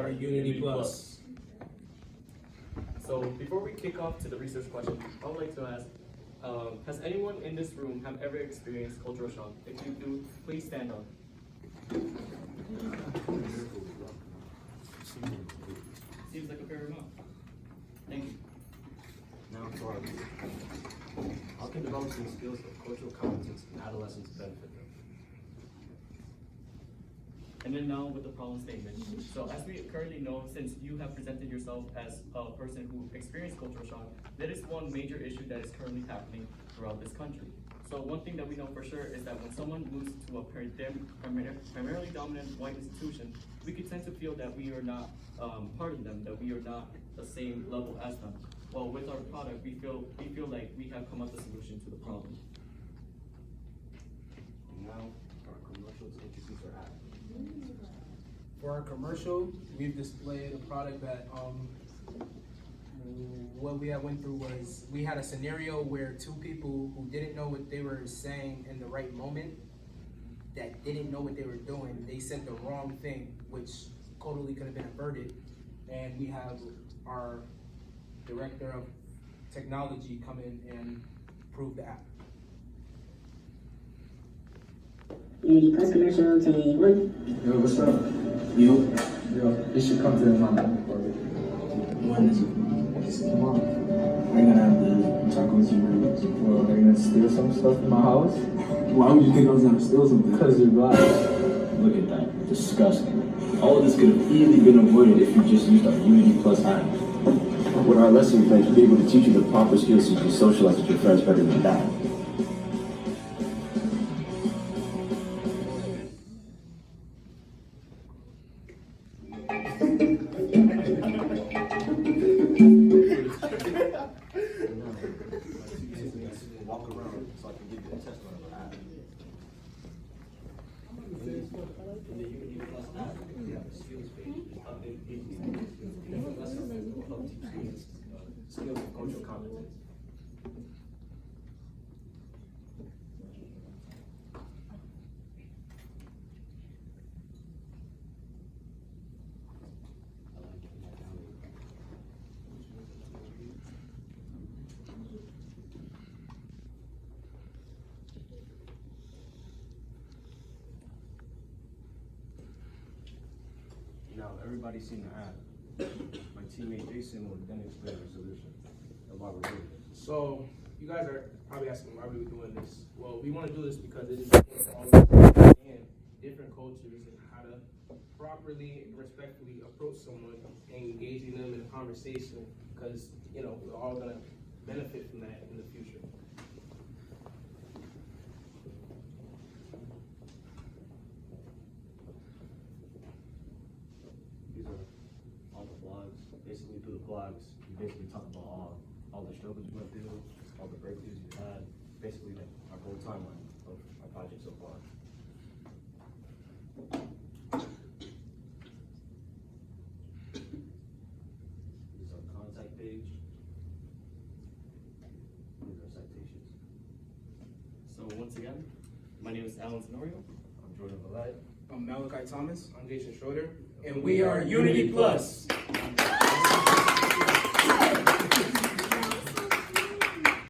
are Unity Plus. So before we kick off to the research question, I would like to ask, has anyone in this room have ever experienced cultural shock? If you do, please stand up. Seems like a fair amount. Thank you. Now for our research. How can developing skills of cultural competence in adolescents benefit them? And then now with the problem statement. So as we currently know, since you have presented yourself as a person who experienced cultural shock, there is one major issue that is currently happening throughout this country. So one thing that we know for sure is that when someone moves to a primarily dominant white institution, we could tend to feel that we are not part of them, that we are not the same level as them. Well, with our product, we feel like we have come up with a solution to the problem. And now for our commercial to introduce our app. For our commercial, we've displayed a product that what we had went through was we had a scenario where two people who didn't know what they were saying in the right moment, that didn't know what they were doing, they said the wrong thing, which totally could have been averted. And we have our director of technology come in and prove the app. Unity Plus commercial, 21. Yo, what's up? Yo, you should come to the mountain. When is it? Come on. We're gonna have the tacos you made. Well, they're gonna steal some stuff from my house. Why would you think I was gonna steal something? Because you're black. Look at that. Disgusting. All of this could have easily been avoided if you just used our Unity Plus app. With our lesson plan, we'll be able to teach you the proper skills so you can socialize with your friends better than that. Walk around so I can give you a test on our app. In the Unity Plus app, we have a skills page. Update pages. Different lessons will help teach students skills of cultural competence. Now, everybody's seen the app. My teammate Jason will then explain our solution and why we're doing it. So you guys are probably asking why we were doing this. Well, we want to do this because it is important for all of us to understand different cultures and how to properly and respectfully approach someone and engaging them in a conversation, because we're all gonna benefit from that in the future. These are all the blogs. Basically, through the blogs, you basically talk about all the struggles you went through, all the breakthroughs you had, basically like our whole timeline of our project so far. This is our contact page. These are citations. So once again, my name is Alan Tenorio. I'm Jordan Valette. I'm Malachi Thomas. I'm Jason Schroeder. And we are Unity Plus.